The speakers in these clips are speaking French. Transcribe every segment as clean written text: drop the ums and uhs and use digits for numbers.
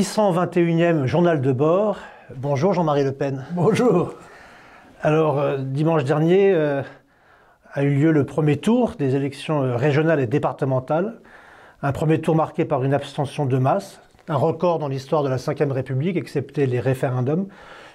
621e journal de bord. Bonjour Jean-Marie Le Pen. Bonjour. Alors, dimanche dernier a eu lieu le premier tour des élections régionales et départementales. Un premier tour marqué par une abstention de masse, un record dans l'histoire de la Ve République, excepté les référendums,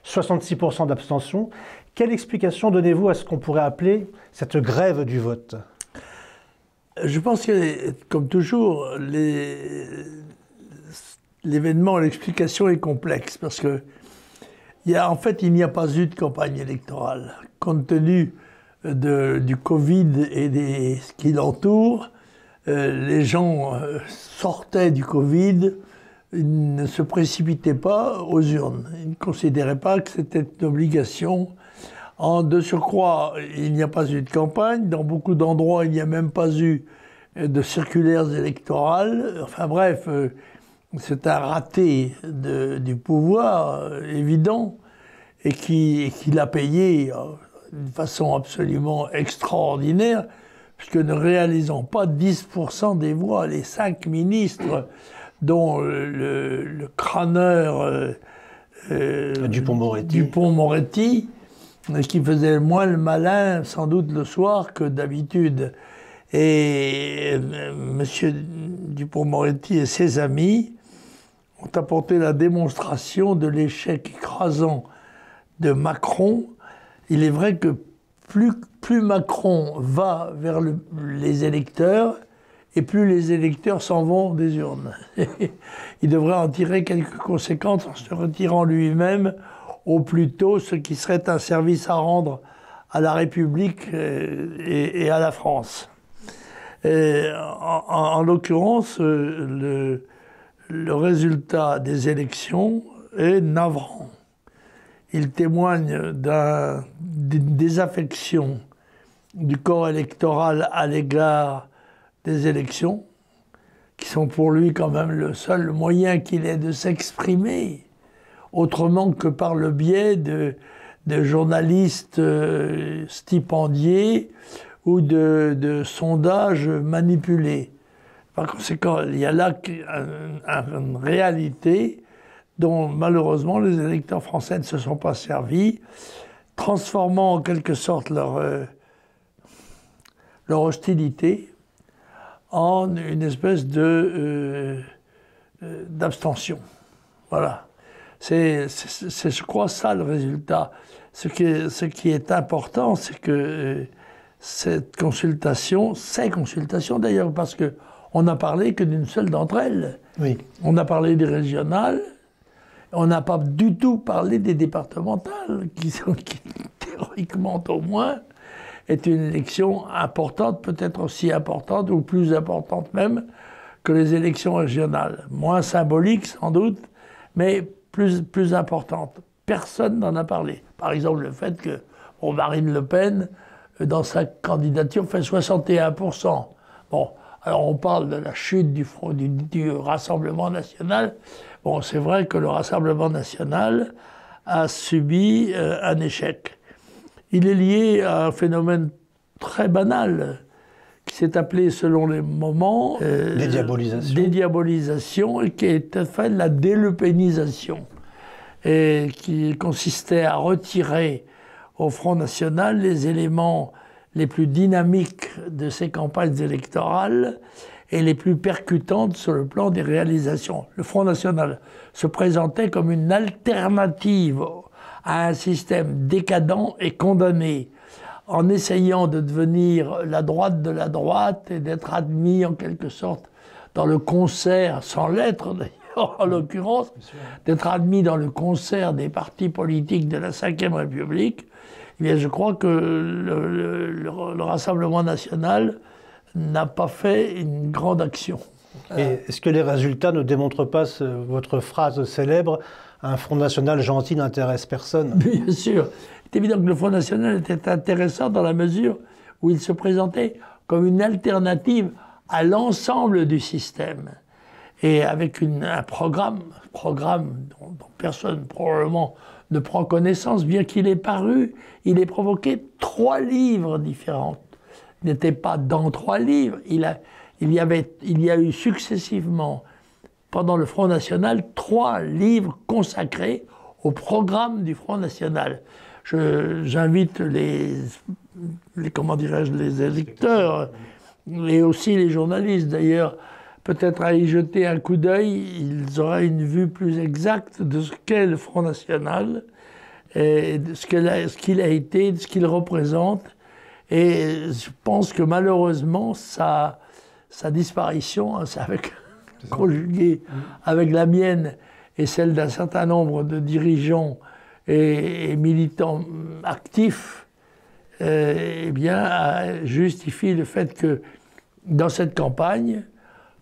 66% d'abstention. Quelle explication donnez-vous à ce qu'on pourrait appeler cette grève du vote? Je pense que, comme toujours, l'événement, l'explication est complexe parce que en fait, il n'y a pas eu de campagne électorale. Compte tenu du Covid et de ce qui l'entoure, les gens sortaient du Covid, ils ne se précipitaient pas aux urnes. Ils ne considéraient pas que c'était une obligation. De surcroît, il n'y a pas eu de campagne. Dans beaucoup d'endroits, il n'y a même pas eu de circulaires électorales. Enfin bref, c'est un raté du pouvoir évident et qui l'a payé d'une façon absolument extraordinaire, puisque ne réalisant pas 10% des voix, les 5 ministres, dont le crâneur Dupond-Moretti, qui faisait moins le malin, sans doute le soir, que d'habitude. Et M. Dupond-Moretti et ses amis ont apporté la démonstration de l'échec écrasant de Macron. Il est vrai que plus Macron va vers les électeurs, et plus les électeurs s'en vont des urnes. Il devrait en tirer quelques conséquences en se retirant lui-même au plus tôt, ce qui serait un service à rendre à la République et à la France. En l'occurrence, le résultat des élections est navrant. Il témoigne d'une désaffection du corps électoral à l'égard des élections, qui sont pour lui quand même le seul moyen qu'il ait de s'exprimer, autrement que par le biais de journalistes stipendiés ou de sondages manipulés. Par conséquent, il y a là une réalité dont malheureusement les électeurs français ne se sont pas servis, transformant en quelque sorte leur hostilité en une espèce d'abstention. Voilà. C'est, je crois, ça le résultat. Ce qui est important, c'est que ces consultations d'ailleurs, parce qu'on n'a parlé que d'une seule d'entre elles. Oui. On a parlé des régionales, on n'a pas du tout parlé des départementales, qui théoriquement au moins, est une élection importante, peut-être aussi importante, ou plus importante même, que les élections régionales. Moins symbolique, sans doute, mais plus importante. Personne n'en a parlé. Par exemple, le fait que Marine Le Pen, dans sa candidature, fait 61%. Bon, alors on parle de la chute du Rassemblement national. Bon, c'est vrai que le Rassemblement national a subi un échec. Il est lié à un phénomène très banal qui s'est appelé, selon les moments, dédiabolisation, et qui est en fait la délepénisation, et qui consistait à retirer au Front National les éléments les plus dynamiques de ces campagnes électorales et les plus percutantes sur le plan des réalisations. Le Front National se présentait comme une alternative à un système décadent et condamné, en essayant de devenir la droite de la droite et d'être admis en quelque sorte dans le concert, sans l'être d'ailleurs en l'occurrence, d'être admis dans le concert des partis politiques de la Ve République. Eh bien, je crois que le Rassemblement national n'a pas fait une grande action. Et est-ce que les résultats ne démontrent pas votre phrase célèbre « Un Front National gentil n'intéresse personne » ? Bien sûr. C'est évident que le Front National était intéressant dans la mesure où il se présentait comme une alternative à l'ensemble du système. Et avec un programme dont personne probablement ne prend connaissance, bien qu'il ait paru, il ait provoqué 3 livres différents. n'était pas dans 3 livres. Il y a eu successivement pendant le Front National, 3 livres consacrés au programme du Front National. J'invite comment dirais-je, les électeurs et aussi les journalistes d'ailleurs, peut-être à y jeter un coup d'œil. Ils auraient une vue plus exacte de ce qu'est le Front National, et de ce qu'il a été, de ce qu'il représente. Et je pense que malheureusement, sa disparition, conjuguée avec la mienne et celle d'un certain nombre de dirigeants et militants actifs, eh bien, justifie le fait que dans cette campagne,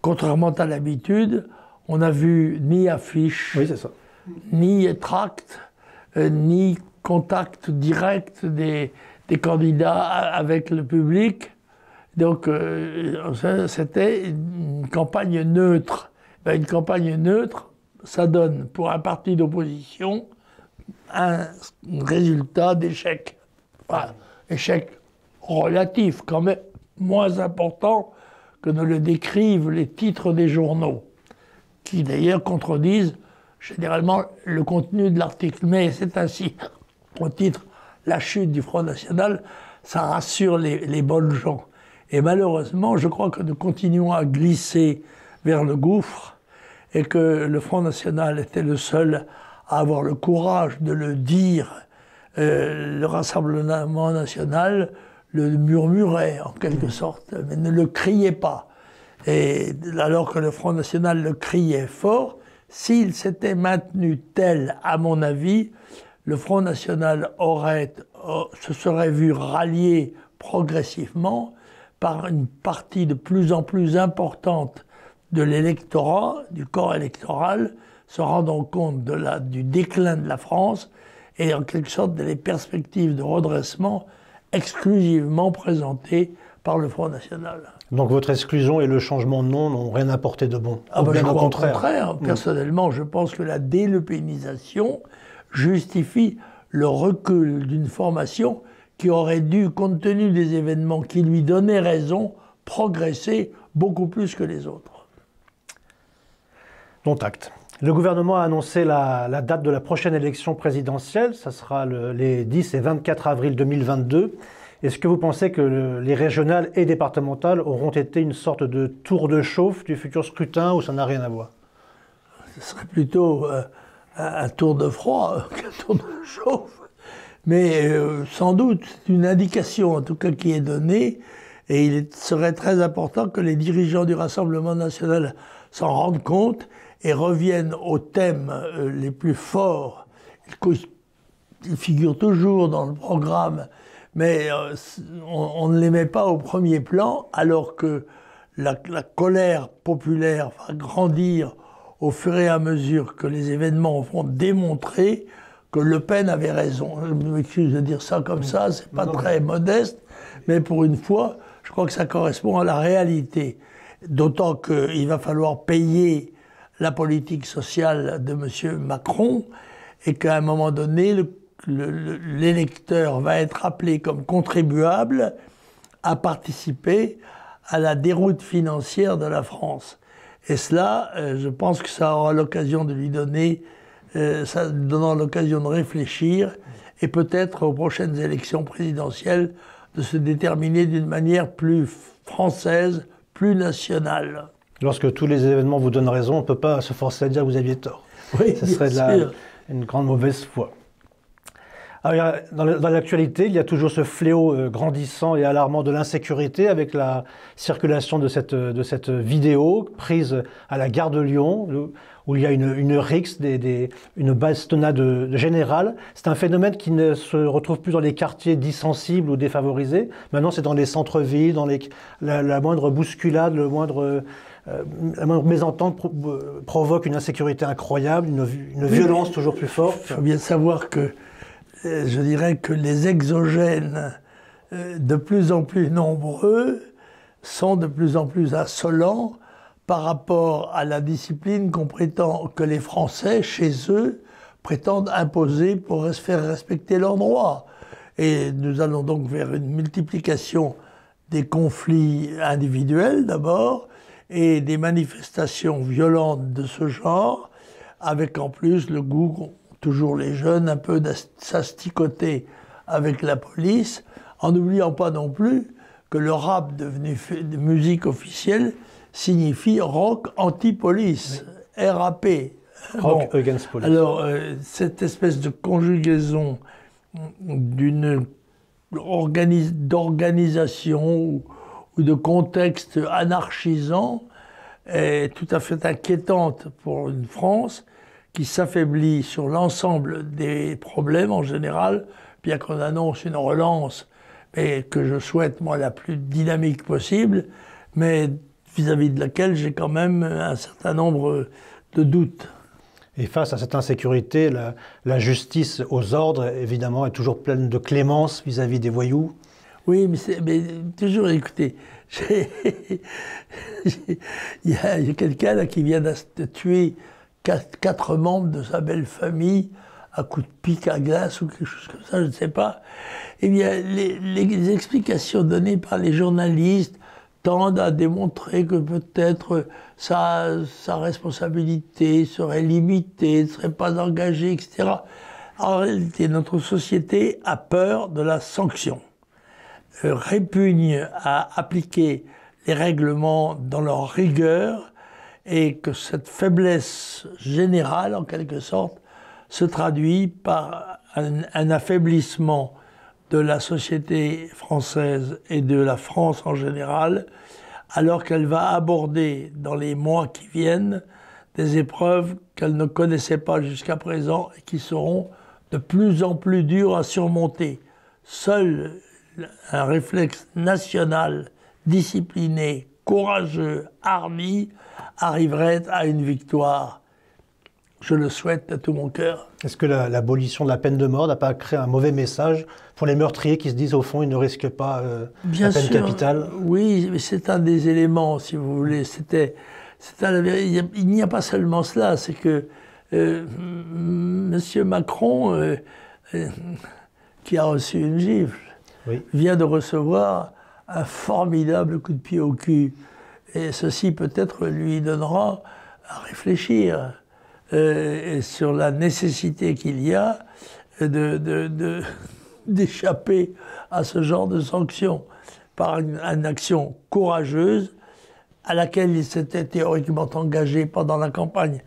contrairement à l'habitude, on n'a vu ni affiche, oui, c'est ça, ni tract, ni contact direct des candidats avec le public. Donc, c'était une campagne neutre. Une campagne neutre, ça donne pour un parti d'opposition un résultat d'échec. Enfin, échec relatif, quand même moins important que ne le décrivent les titres des journaux, qui d'ailleurs contredisent généralement le contenu de l'article. Mais c'est ainsi. Au titre « La chute du Front National », ça rassure les bonnes gens. Et malheureusement, je crois que nous continuons à glisser vers le gouffre et que le Front National était le seul à avoir le courage de le dire. Le Rassemblement National le murmurait en quelque sorte, mais ne le criait pas. Et alors que le Front National le criait fort, s'il s'était maintenu tel, à mon avis, le Front National se serait vu rallié progressivement par une partie de plus en plus importante de l'électorat, du corps électoral, se rendant compte du déclin de la France et en quelque sorte des perspectives de redressement exclusivement présentées par le Front National. Donc votre exclusion et le changement de nom n'ont rien apporté de bon? Bien au contraire. Personnellement, je pense que la délépénisation justifie le recul d'une formation qui aurait dû, compte tenu des événements qui lui donnaient raison, progresser beaucoup plus que les autres. Dont acte. Le gouvernement a annoncé la date de la prochaine élection présidentielle, ça sera les 10 et 24 avril 2022. Est-ce que vous pensez que les régionales et départementales auront été une sorte de tour de chauffe du futur scrutin ou ça n'a rien à voir? Ce serait plutôt un tour de froid qu'un tour de chauffe. Mais sans doute, c'est une indication en tout cas qui est donnée, et il serait très important que les dirigeants du Rassemblement national s'en rendent compte et reviennent aux thèmes les plus forts. Ils figurent toujours dans le programme, mais on ne les met pas au premier plan, alors que la colère populaire va grandir au fur et à mesure que les événements vont démontrer que Le Pen avait raison. Je m'excuse de dire ça comme ça, c'est pas très modeste, mais pour une fois, je crois que ça correspond à la réalité. D'autant qu'il va falloir payer la politique sociale de M. Macron et qu'à un moment donné, l'électeur va être appelé comme contribuable à participer à la déroute financière de la France. Et cela, je pense que ça aura l'occasion de lui donner, ça donnera l'occasion de réfléchir et peut-être aux prochaines élections présidentielles de se déterminer d'une manière plus française, plus nationale. Lorsque tous les événements vous donnent raison, on ne peut pas se forcer à dire que vous aviez tort. Oui, ça serait une grande mauvaise foi. Alors, dans l'actualité, il y a toujours ce fléau grandissant et alarmant de l'insécurité avec la circulation de cette vidéo prise à la gare de Lyon, où il y a une rixe, une bastonnade générale. C'est un phénomène qui ne se retrouve plus dans les quartiers dits sensibles ou défavorisés. Maintenant, c'est dans les centres-villes, dans la moindre bousculade, la moindre mésentente provoque une insécurité incroyable, une violence toujours plus forte. Il faut bien savoir que je dirais que les exogènes de plus en plus nombreux sont de plus en plus insolents par rapport à la discipline que les Français, chez eux, prétendent imposer pour faire respecter leurs droits. Et nous allons donc vers une multiplication des conflits individuels d'abord, et des manifestations violentes de ce genre, avec en plus le goût, toujours les jeunes, un peu de s'asticoter avec la police, en n'oubliant pas non plus que le rap devenu de musique officielle signifie rock anti-police, oui. RAP. Rock Against Police. Alors, cette espèce de conjugaison d'organisation ou de contexte anarchisant est tout à fait inquiétante pour une France qui s'affaiblit sur l'ensemble des problèmes en général, bien qu'on annonce une relance, mais que je souhaite, moi, la plus dynamique possible, mais vis-à-vis de laquelle j'ai quand même un certain nombre de doutes. Et face à cette insécurité, la justice aux ordres, évidemment, est toujours pleine de clémence vis-à-vis des voyous. Oui, mais toujours, écoutez, il y a quelqu'un là qui vient de tuer quatre membres de sa belle famille à coups de pic à glace ou quelque chose comme ça, je ne sais pas. Eh bien, les explications données par les journalistes tendent à démontrer que peut-être sa responsabilité serait limitée, ne serait pas engagée, etc. En réalité, notre société a peur de la sanction, répugne à appliquer les règlements dans leur rigueur, et que cette faiblesse générale, en quelque sorte, se traduit par un affaiblissement de la société française et de la France en général, alors qu'elle va aborder dans les mois qui viennent des épreuves qu'elle ne connaissait pas jusqu'à présent et qui seront de plus en plus dures à surmonter. Seul un réflexe national, discipliné, courageux, hardi, arriverait à une victoire. Je le souhaite de tout mon cœur. Est-ce que l'abolition de la peine de mort n'a pas créé un mauvais message pour les meurtriers qui se disent au fond ils ne risquent pas la peine capitale? Oui, mais c'est un des éléments, si vous voulez. Il n'y a pas seulement cela, c'est que M. Macron, qui a reçu une gifle, oui, vient de recevoir un formidable coup de pied au cul. Et ceci peut-être lui donnera à réfléchir sur la nécessité qu'il y a d'échapper à ce genre de sanctions par une action courageuse à laquelle il s'était théoriquement engagé pendant la campagne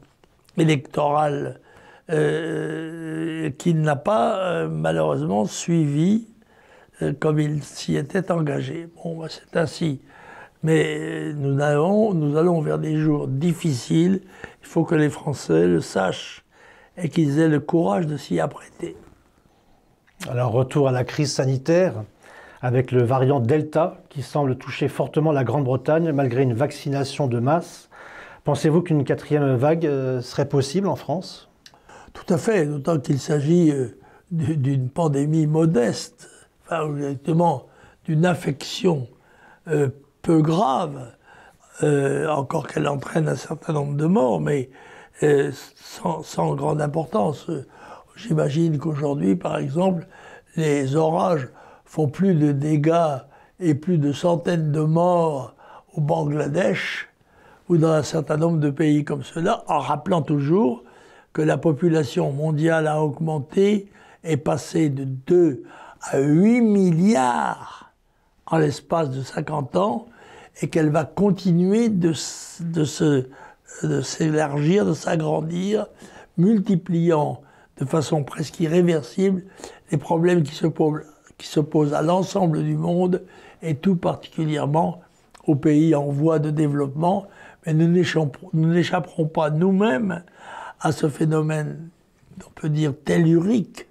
électorale qu'il n'a pas malheureusement suivi comme il s'y était engagé. Bon, bah, c'est ainsi. Mais nous allons vers des jours difficiles. Il faut que les Français le sachent et qu'ils aient le courage de s'y apprêter. Alors, retour à la crise sanitaire, avec le variant Delta qui semble toucher fortement la Grande-Bretagne malgré une vaccination de masse. Pensez-vous qu'une quatrième vague serait possible en France? Tout à fait, d'autant qu'il s'agit d'une pandémie modeste, enfin, exactement, d'une infection peu grave, encore qu'elle entraîne un certain nombre de morts, mais sans grande importance. J'imagine qu'aujourd'hui, par exemple, les orages font plus de dégâts et plus de centaines de morts au Bangladesh ou dans un certain nombre de pays comme cela, en rappelant toujours que la population mondiale a augmenté, est passée de 2 à 8 milliards en l'espace de 50 ans, et qu'elle va continuer de s'élargir, de s'agrandir, multipliant de façon presque irréversible les problèmes qui se posent à l'ensemble du monde, et tout particulièrement aux pays en voie de développement. Mais nous n'échapperons pas nous-mêmes à ce phénomène, on peut dire tellurique,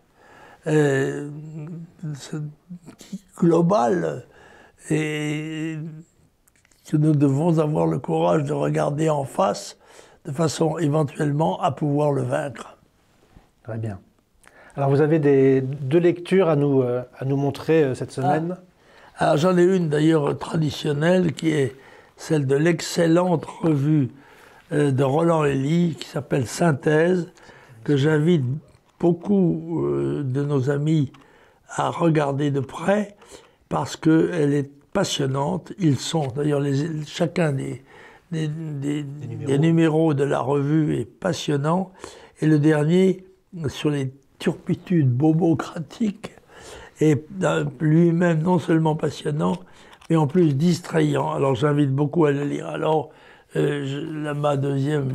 global, et que nous devons avoir le courage de regarder en face, de façon éventuellement à pouvoir le vaincre. Très bien. Alors vous avez deux lectures à nous montrer cette semaine. Alors j'en ai une d'ailleurs traditionnelle qui est celle de l'excellente revue de Roland Elie qui s'appelle Synthèse, que j'invite beaucoup de nos amis à regarder de près parce qu'elle est passionnante. Ils sont d'ailleurs chacun des numéros de la revue est passionnant. Et le dernier, sur les turpitudes bobocratiques, est lui-même non seulement passionnant, mais en plus distrayant. Alors j'invite beaucoup à le lire. Alors, ma deuxième,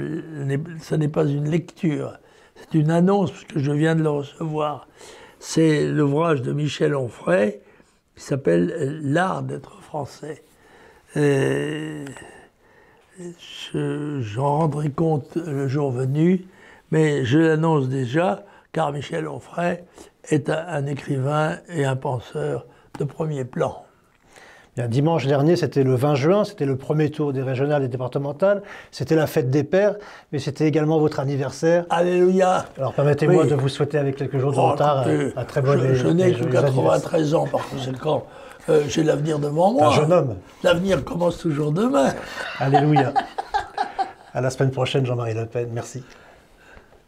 ce n'est pas une lecture, c'est une annonce, parce que je viens de le recevoir. C'est l'ouvrage de Michel Onfray, qui s'appelle « L'art d'être français ». J'en rendrai compte le jour venu, mais je l'annonce déjà, car Michel Onfray est un écrivain et un penseur de premier plan. Bien, dimanche dernier, c'était le 20 juin, c'était le premier tour des régionales et départementales, c'était la fête des pères, mais c'était également votre anniversaire. Alléluia. Alors permettez-moi de vous souhaiter avec quelques jours de retard un très bon Je n'ai que 93 ans, par conséquent, j'ai l'avenir devant moi. Un jeune homme. L'avenir commence toujours demain. Alléluia. À la semaine prochaine, Jean-Marie Le Pen. Merci.